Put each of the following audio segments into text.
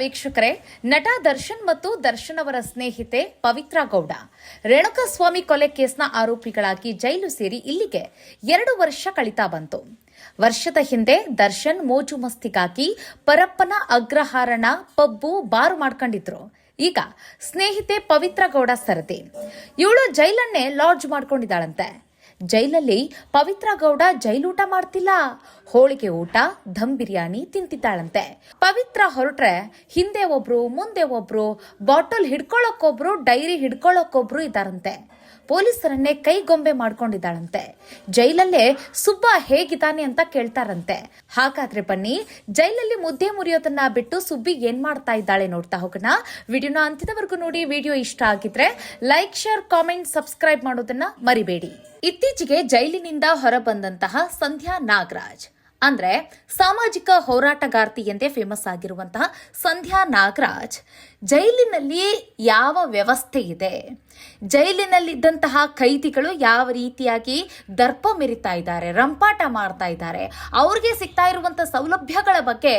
ವೀಕ್ಷಕರೇ, ನಟ ದರ್ಶನ್ ಮತ್ತು ದರ್ಶನ್ ಅವರ ಸ್ನೇಹಿತೆ ಪವಿತ್ರ ಗೌಡ ರೇಣುಕಾಸ್ವಾಮಿ ಕೊಲೆ ಕೇಸ್ನ ಆರೋಪಿಗಳಾಗಿ ಜೈಲು ಸೇರಿ ಇಲ್ಲಿಗೆ 2 ವರ್ಷ ಕಳೀತಾ ಬಂತು. ವರ್ಷದ ಹಿಂದೆ ದರ್ಶನ್ ಮೋಜು ಮಸ್ತಿಗಾಗಿ ಪರಪ್ಪನ ಅಗ್ರಹಾರನ ಪಬ್ಬು ಬಾರು ಮಾಡ್ಕೊಂಡಿದ್ರು. ಈಗ ಸ್ನೇಹಿತೆ ಪವಿತ್ರ ಗೌಡ ಸರದಿ ಇವಳು ಜೈಲನ್ನೇ ಲಾಡ್ಜ್ ಮಾಡ್ಕೊಂಡಿದ್ದಾಳಂತೆ. ಜೈಲಲ್ಲಿ ಪವಿತ್ರ ಗೌಡ ಜೈಲೂಟ ಮಾಡ್ತಿಲ್ಲ, ಹೋಳಿಗೆ ಊಟ, ಧಮ್ ಬಿರಿಯಾನಿ ತಿಂತಿದ್ದಾಳಂತೆ. ಪವಿತ್ರ ಹೊರಟ್ರೆ ಹಿಂದೆ ಒಬ್ರು, ಮುಂದೆ ಒಬ್ರು, ಬಾಟಲ್ ಹಿಡ್ಕೊಳ್ಳೋಕೊಬ್ರು, ಡೈರಿ ಹಿಡ್ಕೊಳ್ಳೋಕೊಬ್ರು ಇದ್ದಾರಂತೆ. ಪೊಲೀಸರನ್ನೇ ಕೈಗೊಂಬೆ ಮಾಡ್ಕೊಂಡಿದ್ದಾಳಂತೆ. ಜೈಲಲ್ಲೇ ಸುಬ್ಬ ಹೇಗಿದ್ದಾನೆ ಅಂತ ಕೇಳ್ತಾರಂತೆ. ಹಾಗಾದ್ರೆ ಬನ್ನಿ, ಜೈಲಲ್ಲಿ ಮುದ್ದೆ ಮುರಿಯೋದನ್ನ ಬಿಟ್ಟು ಸುಬ್ಬಿ ಏನ್ ಮಾಡ್ತಾ ಇದ್ದಾಳೆ ನೋಡ್ತಾ ಹೋಗೋಣ. ವಿಡಿಯೋನ ಅಂತ್ಯದವರೆಗೂ ನೋಡಿ. ವಿಡಿಯೋ ಇಷ್ಟ ಆಗಿದ್ರೆ ಲೈಕ್, ಶೇರ್, ಕಾಮೆಂಟ್, ಸಬ್ಸ್ಕ್ರೈಬ್ ಮಾಡೋದನ್ನ ಮರಿಬೇಡಿ. ಇತ್ತೀಚೆಗೆ ಜೈಲಿನಿಂದ ಹೊರಬಂದಂತಹ ಸಂಧ್ಯಾ ನಾಗರಾಜ್ ಅಂದ್ರೆ ಸಾಮಾಜಿಕ ಹೋರಾಟಗಾರ್ತಿ ಎಂದೇ ಫೇಮಸ್ ಆಗಿರುವಂತಹ ಸಂಧ್ಯಾ ನಾಗರಾಜ್ ಜೈಲಿನಲ್ಲಿ ಯಾವ ವ್ಯವಸ್ಥೆ ಇದೆ, ಜೈಲಿನಲ್ಲಿದ್ದಂತಹ ಕೈದಿಗಳು ಯಾವ ರೀತಿಯಾಗಿ ದರ್ಪ ಮೆರಿತಾ ಇದ್ದಾರೆ, ರಂಪಾಟ ಮಾಡ್ತಾ ಇದ್ದಾರೆ, ಅವ್ರಿಗೆ ಸಿಗ್ತಾ ಇರುವಂತಹ ಸೌಲಭ್ಯಗಳ ಬಗ್ಗೆ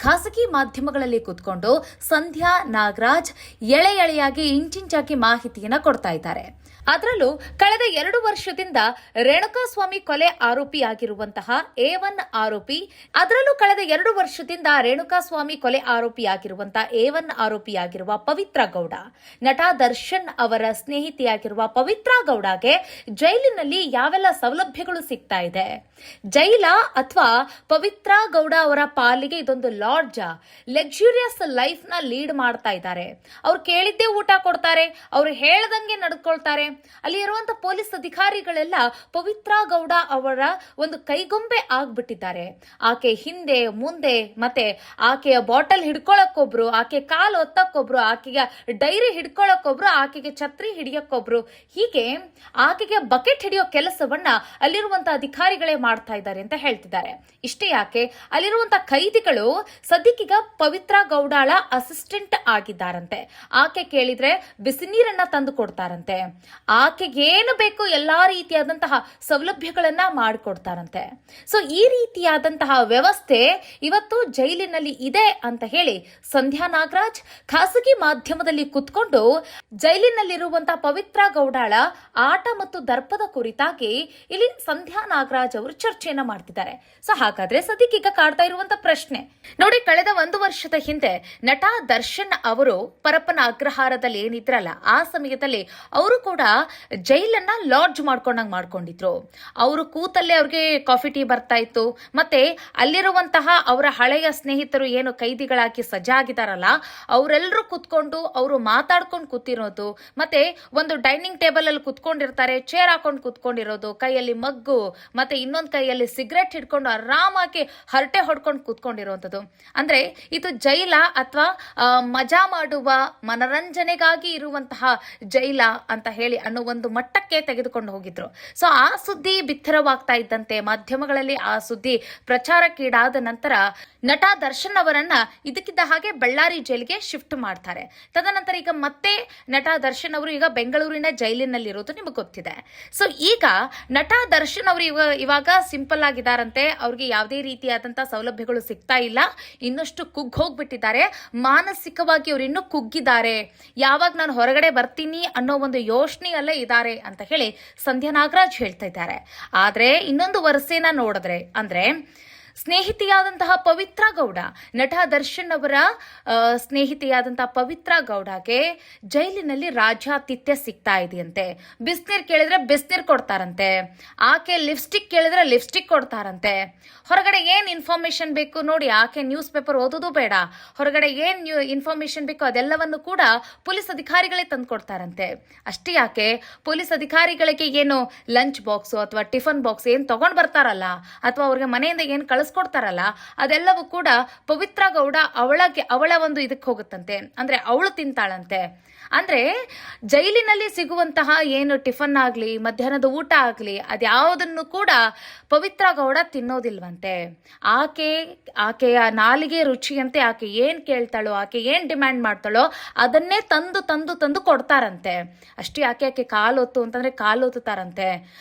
ಖಾಸಗಿ ಮಾಧ್ಯಮಗಳಲ್ಲಿ ಕೂತ್ಕೊಂಡು ಸಂಧ್ಯಾ ನಾಗರಾಜ್ ಎಳೆಯಾಗಿ ಇಂಚಿಂಚಾಗಿ ಮಾಹಿತಿಯನ್ನ ಕೊಡ್ತಾ ಇದ್ದಾರೆ. ಅದರಲ್ಲೂ ಕಳೆದ 2 ವರ್ಷದಿಂದ ರೇಣುಕಾಸ್ವಾಮಿ ಕೊಲೆ ಆರೋಪಿಯಾಗಿರುವಂತಹ A1 ಆರೋಪಿ, ಅದರಲ್ಲೂ ಕಳೆದ 2 ವರ್ಷದಿಂದ ರೇಣುಕಾಸ್ವಾಮಿ ಕೊಲೆ ಆರೋಪಿಯಾಗಿರುವಂತಹ A1 ಆರೋಪಿಯಾಗಿರುವ ಪವಿತ್ರ ಗೌಡ, ನಟ ದರ್ಶನ್ ಅವರ ಸ್ನೇಹಿತೆಯಾಗಿರುವ ಪವಿತ್ರ ಗೌಡಗೆ ಜೈಲಿನಲ್ಲಿ ಯಾವೆಲ್ಲ ಸೌಲಭ್ಯಗಳು ಸಿಗ್ತಾ ಇದೆ, ಜೈಲ ಅಥವಾ ಪವಿತ್ರ ಗೌಡ ಅವರ ಪಾಲಿಗೆ ಇದೊಂದು ಲಾಡ್ಜ್, ಲಕ್ಸುರಿಯಸ್ ಲೈಫ್ ನ ಲೀಡ್ ಮಾಡ್ತಾ ಇದ್ದಾರೆ. ಅವ್ರು ಕೇಳಿದ್ದೇ ಊಟ ಕೊಡ್ತಾರೆ, ಅವ್ರು ಹೇಳ್ದಂಗೆ ನಡ್ಕೊಳ್ತಾರೆ. ಅಲ್ಲಿ ಇರುವಂತಹ ಪೊಲೀಸ್ ಅಧಿಕಾರಿಗಳೆಲ್ಲ ಪವಿತ್ರ ಗೌಡ ಅವರ ಒಂದು ಕೈಗೊಂಬೆ ಆಗ್ಬಿಟ್ಟಿದ್ದಾರೆ. ಆಕೆ ಹಿಂದೆ ಮುಂದೆ, ಮತ್ತೆ ಆಕೆಯ ಬಾಟಲ್ ಹಿಡ್ಕೊಳಕ್ಕೊಬ್ರು, ಆಕೆ ಕಾಲು ಒತ್ತಕ್ಕೊಬ್ರು, ಆಕೆಗೆ ಡೈರಿ ಹಿಡ್ಕೊಳಕ್ಕೊಬ್ರು, ಆಕೆಗೆ ಛತ್ರಿ ಹಿಡಿಯಕ್ಕೊಬ್ರು, ಹೀಗೆ ಆಕೆಗೆ ಬಕೆಟ್ ಹಿಡಿಯೋ ಕೆಲಸವನ್ನ ಅಲ್ಲಿರುವಂತಹ ಅಧಿಕಾರಿಗಳೇ ಮಾಡ್ತಾ ಇದ್ದಾರೆ ಅಂತ ಹೇಳ್ತಿದ್ದಾರೆ. ಇಷ್ಟೇ ಯಾಕೆ, ಅಲ್ಲಿರುವಂತಹ ಕೈದಿಗಳು ಸದ್ಯಕ್ಕೀಗ ಪವಿತ್ರ ಗೌಡಳ ಅಸಿಸ್ಟೆಂಟ್ ಆಗಿದ್ದಾರಂತೆ. ಆಕೆ ಕೇಳಿದ್ರೆ ಬಿಸಿ ನೀರನ್ನ ತಂದು ಕೊಡ್ತಾರಂತೆ. ಆಕೆಗೆ ಏನು ಬೇಕು ಎಲ್ಲಾ ರೀತಿಯಾದಂತಹ ಸೌಲಭ್ಯಗಳನ್ನ ಮಾಡಿಕೊಡ್ತಾರಂತೆ. ಸೊ ಈ ರೀತಿಯಾದಂತಹ ವ್ಯವಸ್ಥೆ ಇವತ್ತು ಜೈಲಿನಲ್ಲಿ ಇದೆ ಅಂತ ಹೇಳಿ ಸಂಧ್ಯಾ ನಾಗರಾಜ್ ಖಾಸಗಿ ಮಾಧ್ಯಮದಲ್ಲಿ ಕುತ್ಕೊಂಡು ಜೈಲಿನಲ್ಲಿರುವಂತಹ ಪವಿತ್ರ ಗೌಡಳ ಆಟ ಮತ್ತು ದರ್ಪದ ಕುರಿತಾಗಿ ಇಲ್ಲಿ ಸಂಧ್ಯಾ ನಾಗರಾಜ್ ಅವರು ಚರ್ಚೆಯನ್ನ ಮಾಡ್ತಿದ್ದಾರೆ. ಸೊ ಹಾಗಾದ್ರೆ ಸದ್ಯಕ್ಕೀಗ ಕಾಡ್ತಾ ಇರುವಂತಹ ಪ್ರಶ್ನೆ ನೋಡಿ, ಕಳೆದ 1 ವರ್ಷದ ಹಿಂದೆ ನಟ ದರ್ಶನ್ ಅವರು ಪರಪ್ಪನ ಅಗ್ರಹಾರದಲ್ಲಿ ಏನಿದ್ರಲ್ಲ, ಆ ಸಮಯದಲ್ಲಿ ಅವರು ಕೂಡ ಜೈಲನ್ನ ಲಾಡ್ಜ್ ಮಾಡ್ಕೊಂಡಿದ್ರು. ಅವರು ಕೂತಲ್ಲೇ ಅವ್ರಿಗೆ ಕಾಫಿ ಟೀ ಬರ್ತಾ ಇತ್ತು. ಮತ್ತೆ ಅಲ್ಲಿರುವಂತಹ ಅವರ ಹಳೆಯ ಸ್ನೇಹಿತರು ಏನು ಕೈದಿಗಳಾಗಿ ಸಜ್ಜಾಗಿದ್ದಾರಲ್ಲ, ಅವರೆಲ್ಲರೂ ಕುತ್ಕೊಂಡು ಅವರು ಮಾತಾಡ್ಕೊಂಡು ಕೂತಿರೋದು, ಮತ್ತೆ ಒಂದು ಡೈನಿಂಗ್ ಟೇಬಲ್ ಅಲ್ಲಿ ಕುತ್ಕೊಂಡಿರ್ತಾರೆ, ಚೇರ್ ಹಾಕೊಂಡು ಕುತ್ಕೊಂಡಿರೋದು, ಕೈಯಲ್ಲಿ ಮಗ್ಗು ಮತ್ತೆ ಇನ್ನೊಂದು ಕೈಯಲ್ಲಿ ಸಿಗರೆಟ್ ಹಿಡ್ಕೊಂಡು ಆರಾಮಾಗಿ ಹರಟೆ ಹೊಡ್ಕೊಂಡು ಕೂತ್ಕೊಂಡಿರುವಂತದ್ದು. ಅಂದ್ರೆ ಇದು ಜೈಲ ಅಥವಾ ಮಜಾ ಮಾಡುವ ಮನರಂಜನೆಗಾಗಿ ಇರುವಂತಹ ಜೈಲ ಅಂತ ಹೇಳಿ ಅನ್ನೋ ಒಂದು ಮಟ್ಟಕ್ಕೆ ತೆಗೆದುಕೊಂಡು ಹೋಗಿದ್ರು. ಸೊ ಆ ಸುದ್ದಿ ಬಿತ್ತರವಾಗ್ತಾ ಇದ್ದಂತೆ ಮಾಧ್ಯಮಗಳಲ್ಲಿ ಆ ಸುದ್ದಿ ಪ್ರಚಾರಕ್ಕೀಡಾದ ನಂತರ ನಟ ದರ್ಶನ್ ಅವರನ್ನ ಇದಕ್ಕಿದ್ದ ಹಾಗೆ ಬಳ್ಳಾರಿ ಜೈಲಿಗೆ ಶಿಫ್ಟ್ ಮಾಡ್ತಾರೆ. ತದನಂತರ ಈಗ ಮತ್ತೆ ನಟ ದರ್ಶನ್ ಅವರು ಈಗ ಬೆಂಗಳೂರಿನ ಜೈಲಿನಲ್ಲಿರೋದು ನಿಮಗೆ ಗೊತ್ತಿದೆ. ಸೊ ಈಗ ನಟ ದರ್ಶನ್ ಅವರು ಇವಾಗ ಸಿಂಪಲ್ ಆಗಿದ್ದಾರಂತೆ. ಅವ್ರಿಗೆ ಯಾವುದೇ ರೀತಿಯಾದಂತಹ ಸೌಲಭ್ಯಗಳು ಸಿಗ್ತಾ ಇಲ್ಲ, ಇನ್ನಷ್ಟು ಕುಗ್ಗ್ ಹೋಗ್ಬಿಟ್ಟಿದ್ದಾರೆ. ಮಾನಸಿಕವಾಗಿ ಅವ್ರು ಇನ್ನೂ ಕುಗ್ಗಿದ್ದಾರೆ. ಯಾವಾಗ ನಾನು ಹೊರಗಡೆ ಬರ್ತೀನಿ ಅನ್ನೋ ಒಂದು ಯೋಚನೆಯಲ್ಲೇ ಇದ್ದಾರೆ ಅಂತ ಹೇಳಿ ಸಂಧ್ಯಾ ನಾಗರಾಜ್ ಹೇಳ್ತಾ ಇದ್ದಾರೆ. ಆದ್ರೆ ಇನ್ನೊಂದು ವರಸೆನ ನೋಡಿದ್ರೆ, ಅಂದ್ರೆ ಸ್ನೇಹಿತೆಯಾದಂತಹ ಪವಿತ್ರ ಗೌಡ, ನಟ ದರ್ಶನ್ ಅವರ ಸ್ನೇಹಿತೆಯಾದಂತಹ ಪವಿತ್ರ ಗೌಡಗೆ ಜೈಲಿನಲ್ಲಿ ರಾಜ್ಯಾತಿಥ್ಯ ಸಿಗ್ತಾ ಇದೆಯಂತೆ. ಬಿಸಿನೀರ್ ಕೇಳಿದ್ರೆ ಬಿಸಿನೀರ್ ಕೊಡ್ತಾರಂತೆ, ಆಕೆ ಲಿಪ್ಸ್ಟಿಕ್ ಕೇಳಿದ್ರೆ ಲಿಪ್ಸ್ಟಿಕ್ ಕೊಡ್ತಾರಂತೆ. ಹೊರಗಡೆ ಏನ್ ಇನ್ಫಾರ್ಮೇಶನ್ ಬೇಕು ನೋಡಿ, ಆಕೆ ನ್ಯೂಸ್ ಪೇಪರ್ ಓದೋದು ಬೇಡ, ಹೊರಗಡೆ ಏನ್ ಇನ್ಫಾರ್ಮೇಶನ್ ಬೇಕು ಅದೆಲ್ಲವನ್ನು ಕೂಡ ಪೊಲೀಸ್ ಅಧಿಕಾರಿಗಳೇ ತಂದು ಕೊಡ್ತಾರಂತೆ. ಅಷ್ಟೇ ಯಾಕೆ, ಪೊಲೀಸ್ ಅಧಿಕಾರಿಗಳಿಗೆ ಏನು ಲಂಚ್ ಬಾಕ್ಸ್ ಅಥವಾ ಟಿಫನ್ ಬಾಕ್ಸ್ ಏನ್ ತಗೊಂಡ್ ಬರ್ತಾರಲ್ಲ, ಅಥವಾ ಅವ್ರಿಗೆ ಮನೆಯಿಂದ ಏನ್ ಕಳಿಸ್ಕೊಡ್ತಾರಲ್ಲ, ಅದೆಲ್ಲವೂ ಕೂಡ ಪವಿತ್ರ ಗೌಡ ಅವಳ ಒಂದು ಇದಕ್ಕೆ ಹೋಗುತ್ತಂತೆ. ಅಂದ್ರೆ ಅವಳು ತಿಂತಾಳಂತೆ. ಅಂದ್ರೆ ಜೈಲಿನಲ್ಲಿ ಸಿಗುವಂತಹ ಏನು ಟಿಫನ್ ಆಗ್ಲಿ, ಮಧ್ಯಾಹ್ನದ ಊಟ ಆಗ್ಲಿ, ಅದ್ಯಾವುದನ್ನು ಕೂಡ ಪವಿತ್ರ ಗೌಡ ತಿನ್ನೋದಿಲ್ವಂತೆ. ಆಕೆಯ ನಾಲಿಗೆ ರುಚಿಯಂತೆ ಆಕೆ ಏನ್ ಕೇಳ್ತಾಳೋ, ಆಕೆ ಏನ್ ಡಿಮ್ಯಾಂಡ್ ಮಾಡ್ತಾಳೋ ಅದನ್ನೇ ತಂದು ತಂದು ತಂದು ಕೊಡ್ತಾರಂತೆ. ಅಷ್ಟೇ ಆಕೆ ಕಾಲೊತ್ತು ಅಂತಂದ್ರೆ ಕಾಲೊತ್ತುತ್ತಾರಂತೆ.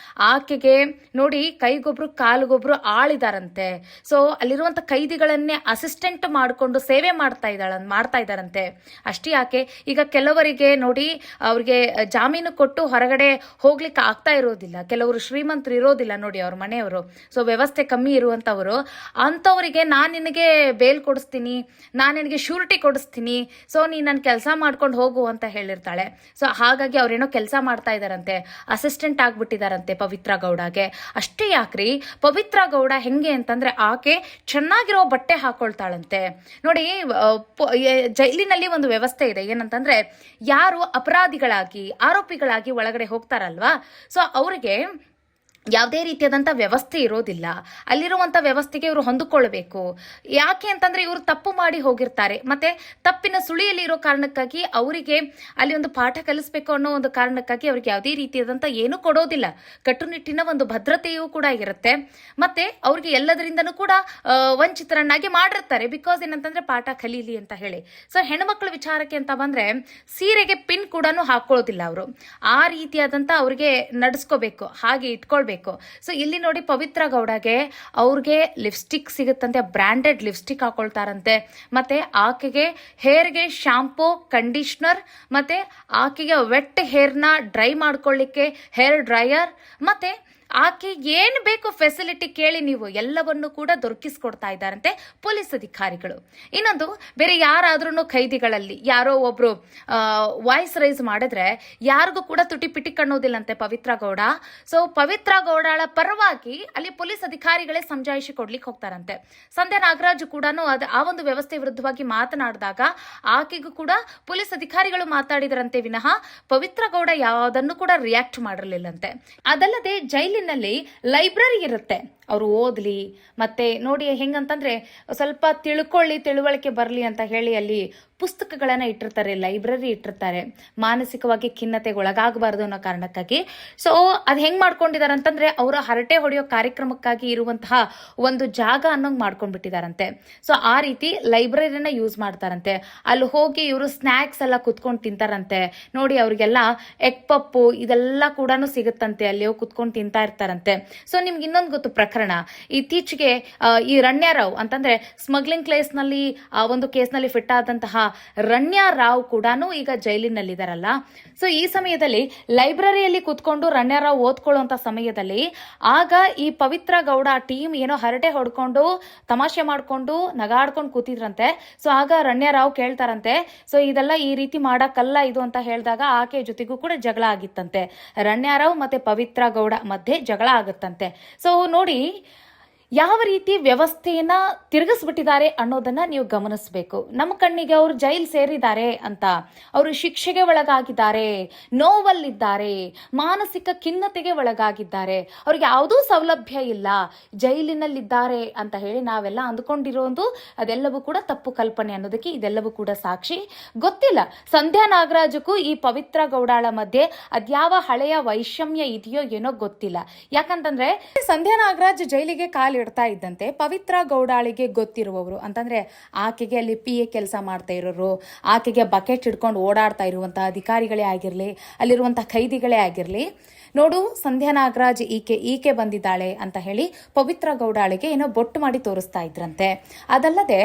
ಆಕೆಗೆ ನೋಡಿ ಕೈಗೊಬ್ರು ಕಾಲಿಗೊಬ್ರು ಆಳಿದಾರಂತೆ. ಸೊ ಅಲ್ಲಿರುವಂಥ ಕೈದಿಗಳನ್ನೇ ಅಸಿಸ್ಟೆಂಟ್ ಮಾಡಿಕೊಂಡು ಸೇವೆ ಮಾಡ್ತಾ ಇದ್ದಾರಂತೆ. ಅಷ್ಟೇ ಯಾಕೆ, ಈಗ ಕೆಲವರಿಗೆ ನೋಡಿ ಅವ್ರಿಗೆ ಜಾಮೀನು ಕೊಟ್ಟು ಹೊರಗಡೆ ಹೋಗ್ಲಿಕ್ಕೆ ಆಗ್ತಾ ಇರೋದಿಲ್ಲ. ಕೆಲವರು ಶ್ರೀಮಂತರು ಇರೋದಿಲ್ಲ ನೋಡಿ ಅವ್ರ ಮನೆಯವರು, ಸೊ ವ್ಯವಸ್ಥೆ ಕಮ್ಮಿ ಇರುವಂಥವರು. ಅಂಥವರಿಗೆ ನಾನು ನಿನಗೆ ಬೇಲ್ ಕೊಡಿಸ್ತೀನಿ, ನಾನು ನಿನಗೆ ಶ್ಯೂರಿಟಿ ಕೊಡಿಸ್ತೀನಿ, ಸೊ ನೀನು ನನ್ನ ಕೆಲಸ ಮಾಡ್ಕೊಂಡು ಹೋಗು ಅಂತ ಹೇಳಿರ್ತಾಳೆ. ಸೊ ಹಾಗಾಗಿ ಅವ್ರೇನೋ ಕೆಲಸ ಮಾಡ್ತಾ ಇದ್ದಾರಂತೆ, ಅಸಿಸ್ಟೆಂಟ್ ಆಗ್ಬಿಟ್ಟಿದಾರಂತೆ ಪವಿತ್ರ ಗೌಡಗೆ. ಅಷ್ಟೇ ಯಾಕ್ರಿ, ಪವಿತ್ರ ಗೌಡ ಹೆಂಗೆ ಅಂತಂದ್ರೆ ಆಕೆ ಚೆನ್ನಾಗಿರೋ ಬಟ್ಟೆ ಹಾಕೊಳ್ತಾಳಂತೆ ನೋಡಿ. ಜೈಲಿನಲ್ಲಿ ಒಂದು ವ್ಯವಸ್ಥೆ ಇದೆ, ಏನಂತಂದ್ರೆ ಯಾರು ಅಪರಾಧಿಗಳಾಗಿ ಆರೋಪಿಗಳಾಗಿ ಒಳಗಡೆ ಹೋಗ್ತಾರಲ್ವಾ, ಸೊ ಅವರಿಗೆ ಯಾವುದೇ ರೀತಿಯಾದಂಥ ವ್ಯವಸ್ಥೆ ಇರೋದಿಲ್ಲ. ಅಲ್ಲಿರುವಂಥ ವ್ಯವಸ್ಥೆಗೆ ಇವರು ಹೊಂದಿಕೊಳ್ಬೇಕು. ಯಾಕೆ ಅಂತಂದರೆ ಇವರು ತಪ್ಪು ಮಾಡಿ ಹೋಗಿರ್ತಾರೆ, ಮತ್ತು ತಪ್ಪಿನ ಸುಳಿಯಲ್ಲಿ ಇರೋ ಕಾರಣಕ್ಕಾಗಿ ಅವರಿಗೆ ಅಲ್ಲಿ ಒಂದು ಪಾಠ ಕಲಿಸ್ಬೇಕು ಅನ್ನೋ ಒಂದು ಕಾರಣಕ್ಕಾಗಿ ಅವ್ರಿಗೆ ಯಾವುದೇ ರೀತಿಯಾದಂಥ ಏನೂ ಕೊಡೋದಿಲ್ಲ. ಕಟ್ಟುನಿಟ್ಟಿನ ಒಂದು ಭದ್ರತೆಯೂ ಕೂಡ ಇರುತ್ತೆ, ಮತ್ತು ಅವ್ರಿಗೆ ಎಲ್ಲದರಿಂದನೂ ಕೂಡ ವಂಚಿತರನ್ನಾಗಿ ಮಾಡಿರ್ತಾರೆ. ಬಿಕಾಸ್ ಏನಂತಂದರೆ ಪಾಠ ಕಲೀಲಿ ಅಂತ ಹೇಳಿ. ಸೊ ಹೆಣ್ಮಕ್ಳ ವಿಚಾರಕ್ಕೆ ಅಂತ ಬಂದರೆ ಸೀರೆಗೆ ಪಿನ್ ಕೂಡ ಹಾಕೊಳ್ಳೋದಿಲ್ಲ ಅವರು. ಆ ರೀತಿಯಾದಂಥ ಅವ್ರಿಗೆ ನಡೆಸ್ಕೋಬೇಕು, ಹಾಗೆ ಇಟ್ಕೊಳ್ಬೇಕು. ಸೊ ಇಲ್ಲಿ ನೋಡಿ ಪವಿತ್ರ ಗೌಡಗೆ ಅವ್ರಿಗೆ ಲಿಪ್ಸ್ಟಿಕ್ ಸಿಗುತ್ತಂತೆ, ಬ್ರ್ಯಾಂಡೆಡ್ ಲಿಪ್ಸ್ಟಿಕ್ ಹಾಕೊಳ್ತಾರಂತೆ. ಮತ್ತೆ ಆಕೆಗೆ ಹೇರ್ಗೆ ಶಾಂಪೂ, ಕಂಡೀಷ್ನರ್, ಮತ್ತೆ ಆಕೆಗೆ ವೆಟ್ ಹೇರ್ನ ಡ್ರೈ ಮಾಡ್ಕೊಳ್ಳಿಕ್ಕೆ ಹೇರ್ ಡ್ರೈಯರ್, ಮತ್ತೆ ಆಕೆ ಏನು ಬೇಕು ಫೆಸಿಲಿಟಿ ಕೇಳಿ ನೀವು ಎಲ್ಲವನ್ನು ಕೂಡ ದೊರಕಿಸ್ಕೊಡ್ತಾ ಇದ್ದಾರಂತೆ ಪೊಲೀಸ್ ಅಧಿಕಾರಿಗಳು. ಇನ್ನೊಂದು, ಬೇರೆ ಯಾರಾದ್ರೂ ಕೈದಿಗಳಲ್ಲಿ ಯಾರೋ ಒಬ್ರು ವಾಯ್ಸ್ ರೈಸ್ ಮಾಡಿದ್ರೆ ಯಾರಿಗೂ ಕೂಡ ತುಟಿ ಪಿಟಿ ಕಾಣೋದಿಲ್ಲಂತೆ ಪವಿತ್ರ ಗೌಡ. ಸೊ ಪವಿತ್ರ ಗೌಡಳ ಪರವಾಗಿ ಅಲ್ಲಿ ಪೊಲೀಸ್ ಅಧಿಕಾರಿಗಳೇ ಸಮಜಾಯಿಷಿ ಕೊಡ್ಲಿಕ್ಕೆ ಹೋಗ್ತಾರಂತೆ. ಸಂಧ್ಯಾ ನಾಗರಾಜ್ ಕೂಡ ಆ ಒಂದು ವ್ಯವಸ್ಥೆ ವಿರುದ್ಧವಾಗಿ ಮಾತನಾಡಿದಾಗ ಆಕೆಗೂ ಕೂಡ ಪೊಲೀಸ್ ಅಧಿಕಾರಿಗಳು ಮಾತಾಡಿದರಂತೆ ವಿನಃ ಪವಿತ್ರ ಗೌಡ ಯಾವುದನ್ನು ಕೂಡ ರಿಯಾಕ್ಟ್ ಮಾಡಿರಲಿಲ್ಲಂತೆ. ಅದಲ್ಲದೆ ಜೈಲಿನಲ್ಲಿ ಲೈಬ್ರರಿ ಇರುತ್ತೆ, ಅವರು ಓದಲಿ, ಮತ್ತೆ ನೋಡಿ ಹೆಂಗಂತಂದ್ರೆ ಸ್ವಲ್ಪ ತಿಳುವಳಿಕೆ ಬರಲಿ ಅಂತ ಹೇಳಿ ಅಲ್ಲಿ ಪುಸ್ತಕಗಳನ್ನ ಇಟ್ಟಿರ್ತಾರೆ, ಲೈಬ್ರರಿ ಇಟ್ಟಿರ್ತಾರೆ, ಮಾನಸಿಕವಾಗಿ ಖಿನ್ನತೆಗೆ ಒಳಗಾಗಬಾರ್ದು ಅನ್ನೋ ಕಾರಣಕ್ಕಾಗಿ. ಸೊ ಅದು ಹೆಂಗ್ ಮಾಡ್ಕೊಂಡಿದ್ದಾರೆ ಅಂತಂದ್ರೆ ಅವರ ಹರಟೆ ಹೊಡೆಯೋ ಕಾರ್ಯಕ್ರಮಕ್ಕಾಗಿ ಇರುವಂತಹ ಒಂದು ಜಾಗ ಅನ್ನೋಂಗ್ ಮಾಡ್ಕೊಂಡ್ಬಿಟ್ಟಿದಾರಂತೆ. ಸೊ ಆ ರೀತಿ ಲೈಬ್ರರಿನ ಯೂಸ್ ಮಾಡ್ತಾರಂತೆ. ಅಲ್ಲಿ ಹೋಗಿ ಇವರು ಸ್ನ್ಯಾಕ್ಸ್ ಎಲ್ಲ ಕುತ್ಕೊಂಡು ತಿಂತಾರಂತೆ ನೋಡಿ. ಅವ್ರಿಗೆಲ್ಲ ಎಗ್ ಪಪ್ಪು ಇದೆಲ್ಲ ಕೂಡ ಸಿಗುತ್ತಂತೆ, ಅಲ್ಲಿ ಹೋಗಿ ಕುತ್ಕೊಂಡು ತಿಂತಾ ಇರ್ತಾರಂತೆ. ಸೊ ನಿಮ್ಗೆ ಇನ್ನೊಂದು ಗೊತ್ತು ಪ್ರಕರಣ, ಇತ್ತೀಚೆಗೆ ಈ ರಣ್ಯಾರಾವ್ ಅಂತಂದ್ರೆ ಸ್ಮಗ್ಲಿಂಗ್ ಕೇಸ್ನಲ್ಲಿ ಆ ಒಂದು ಕೇಸ್ನಲ್ಲಿ ಫಿಟ್ ಆದಂತಹ ರಣ್ಯಾರಾವ್ ಕೂಡ ಈಗ ಜೈಲಿನಲ್ಲಿದ್ದಾರಲ್ಲ. ಸೊ ಈ ಸಮಯದಲ್ಲಿ ಲೈಬ್ರರಿಯಲ್ಲಿ ಕುತ್ಕೊಂಡು ರಣ್ಯಾರಾವ್ ಓದ್ಕೊಳ್ಳುವಂತ ಸಮಯದಲ್ಲಿ ಆಗ ಈ ಪವಿತ್ರ ಗೌಡ ಟೀಮ್ ಏನೋ ಹರಟೆ ಹೊಡ್ಕೊಂಡು ತಮಾಷೆ ಮಾಡ್ಕೊಂಡು ನಗಾಡ್ಕೊಂಡು ಕೂತಿದ್ರಂತೆ. ಸೊ ಆಗ ರಣ್ಯಾರಾವ್ ಕೇಳ್ತಾರಂತೆ, ಸೊ ಇದೆಲ್ಲ ಈ ರೀತಿ ಮಾಡಕ್ಕಲ್ಲ ಇದು ಅಂತ ಹೇಳಿದಾಗ ಆಕೆ ಜೊತೆಗೂ ಕೂಡ ಜಗಳ ಆಗಿತ್ತಂತೆ. ರಣ್ಯಾರಾವ್ ಮತ್ತೆ ಪವಿತ್ರ ಗೌಡ ಮಧ್ಯೆ ಜಗಳ ಆಗುತ್ತಂತೆ. ಸೊ ನೋಡಿ ಯಾವ ರೀತಿ ವ್ಯವಸ್ಥೆಯನ್ನ ತಿರುಗಿಸ್ಬಿಟ್ಟಿದ್ದಾರೆ ಅನ್ನೋದನ್ನ ನೀವು ಗಮನಿಸಬೇಕು. ನಮ್ಮ ಕಣ್ಣಿಗೆ ಅವರು ಜೈಲ್ ಸೇರಿದ್ದಾರೆ ಅಂತ, ಅವರು ಶಿಕ್ಷೆಗೆ ಒಳಗಾಗಿದ್ದಾರೆ, ನೋವಲ್ಲಿದ್ದಾರೆ, ಮಾನಸಿಕ ಖಿನ್ನತೆಗೆ ಒಳಗಾಗಿದ್ದಾರೆ, ಅವ್ರಿಗೆ ಯಾವುದೂ ಸೌಲಭ್ಯ ಇಲ್ಲ, ಜೈಲಿನಲ್ಲಿದ್ದಾರೆ ಅಂತ ಹೇಳಿ ನಾವೆಲ್ಲ ಅಂದುಕೊಂಡಿರೋದು ಅದೆಲ್ಲವೂ ಕೂಡ ತಪ್ಪು ಕಲ್ಪನೆ ಅನ್ನೋದಕ್ಕೆ ಇದೆಲ್ಲವೂ ಕೂಡ ಸಾಕ್ಷಿ. ಗೊತ್ತಿಲ್ಲ ಸಂಧ್ಯಾ ನಾಗರಾಜಕ್ಕೂ ಈ ಪವಿತ್ರ ಗೌಡಾಳ ಮಧ್ಯೆ ಅದ್ಯಾವ ಹಳೆಯ ವೈಷಮ್ಯ ಇದೆಯೋ ಏನೋ ಗೊತ್ತಿಲ್ಲ. ಯಾಕಂತಂದ್ರೆ ಸಂಧ್ಯಾ ನಾಗರಾಜ್ ಜೈಲಿಗೆ ಇಡ್ತಾ ಇದ್ದಂತೆ ಪವಿತ್ರ ಗೌಡಾಳಿಗೆ ಗೊತ್ತಿರುವವರು ಅಂತಂದ್ರೆ ಆಕೆಗೆ ಅಲ್ಲಿ PA ಕೆಲಸ ಮಾಡ್ತಾ ಇರೋರು, ಆಕೆಗೆ ಬಕೆಟ್ ಹಿಡ್ಕೊಂಡು ಓಡಾಡ್ತಾ ಇರುವಂತಹ ಅಧಿಕಾರಿಗಳೇ ಆಗಿರ್ಲಿ, ಅಲ್ಲಿರುವಂತಹ ಕೈದಿಗಳೇ ಆಗಿರ್ಲಿ, ನೋಡು ಸಂಧ್ಯಾ ನಾಗರಾಜ್ ಈಕೆ ಬಂದಿದ್ದಾಳೆ ಅಂತ ಹೇಳಿ ಪವಿತ್ರ ಗೌಡಾಳಿಗೆ ಏನೋ ಬೊಟ್ಟು ಮಾಡಿ ತೋರಿಸ್ತಾ ಇದ್ರಂತೆ. ಅದಲ್ಲದೆ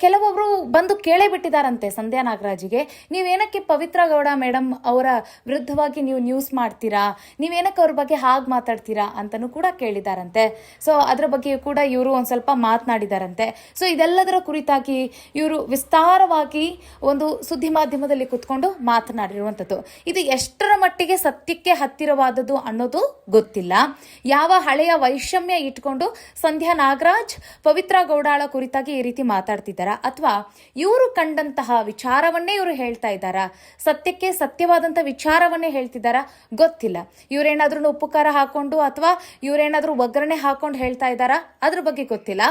ಕೆಲವೊಬ್ರು ಬಂದು ಕೇಳೇ ಬಿಟ್ಟಿದಾರಂತೆ ಸಂಧ್ಯಾ ನಾಗರಾಜಿಗೆ, ನೀವೇನಕ್ಕೆ ಪವಿತ್ರ ಗೌಡ ಮೇಡಮ್ ಅವರ ವಿರುದ್ಧವಾಗಿ ನೀವು ನ್ಯೂಸ್ ಮಾಡ್ತೀರಾ, ನೀವೇನಕ್ಕೆ ಅವ್ರ ಬಗ್ಗೆ ಹಾಗೆ ಮಾತಾಡ್ತೀರಾ ಅಂತನೂ ಕೂಡ ಕೇಳಿದಾರಂತೆ. ಸೊ ಅದ್ರ ಬಗ್ಗೆ ಕೂಡ ಇವರು ಒಂದ್ ಸ್ವಲ್ಪ ಮಾತನಾಡಿದಾರಂತೆ. ಸೊ ಇದೆಲ್ಲದರ ಕುರಿತಾಗಿ ಇವರು ವಿಸ್ತಾರವಾಗಿ ಒಂದು ಸುದ್ದಿ ಮಾಧ್ಯಮದಲ್ಲಿ ಕುತ್ಕೊಂಡು ಮಾತನಾಡಿರುವಂಥದ್ದು. ಇದು ಎಷ್ಟರ ಮಟ್ಟಿಗೆ ಸತ್ಯಕ್ಕೆ ಹತ್ತಿರವಾದ ಅನ್ನೋದು ಗೊತ್ತಿಲ್ಲ. ಯಾವ ಹಳೆಯ ವೈಷಮ್ಯ ಇಟ್ಕೊಂಡು ಸಂಧ್ಯಾ ನಾಗರಾಜ್ ಪವಿತ್ರ ಗೌಡಾಳ ಕುರಿತಾಗಿ ಈ ರೀತಿ ಮಾತಾಡ್ತಿದ್ದಾರಾ, ಅಥವಾ ಇವರು ಕಂಡಂತಹ ವಿಚಾರವನ್ನೇ ಇವರು ಹೇಳ್ತಾ ಇದ್ದಾರಾ, ಸತ್ಯಕ್ಕೆ ಸತ್ಯವಾದಂತಹ ವಿಚಾರವನ್ನೇ ಹೇಳ್ತಿದ್ದಾರಾ ಗೊತ್ತಿಲ್ಲ. ಇವರೇನಾದ್ರೂ ಉಪ್ಪು ಖಾರ ಹಾಕೊಂಡು ಅಥವಾ ಇವರೇನಾದ್ರೂ ಒಗ್ಗರಣೆ ಹಾಕೊಂಡು ಹೇಳ್ತಾ ಇದ್ದಾರಾ ಅದ್ರ ಬಗ್ಗೆ ಗೊತ್ತಿಲ್ಲ.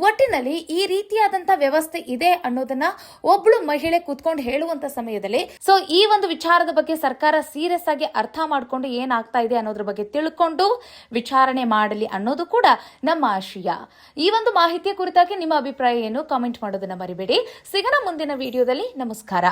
ಒಟ್ಟಿನಲ್ಲಿ ಈ ರೀತಿಯಾದಂತ ವ್ಯವಸ್ಥೆ ಇದೆ ಅನ್ನೋದನ್ನ ಒಬ್ಳು ಮಹಿಳೆ ಕೂತ್ಕೊಂಡು ಹೇಳುವಂತ ಸಮಯದಲ್ಲಿ ಸೊ ಈ ಒಂದು ವಿಚಾರದ ಬಗ್ಗೆ ಸರ್ಕಾರ ಸೀರಿಯಸ್ ಆಗಿ ಅರ್ಥ ಮಾಡ್ಕೊಂಡು ಏನಾಗ್ತಾ ಇದೆ ಅನ್ನೋದ್ರ ಬಗ್ಗೆ ತಿಳ್ಕೊಂಡು ವಿಚಾರಣೆ ಮಾಡಲಿ ಅನ್ನೋದು ಕೂಡ ನಮ್ಮ ಆಶಯ. ಈ ಒಂದು ಮಾಹಿತಿಯ ಕುರಿತಾಗಿ ನಿಮ್ಮ ಅಭಿಪ್ರಾಯ ಏನು ಕಾಮೆಂಟ್ ಮಾಡೋದನ್ನ ಮರಿಬೇಡಿ. ಸಿಗೋಣ ಮುಂದಿನ ವಿಡಿಯೋದಲ್ಲಿ. ನಮಸ್ಕಾರ.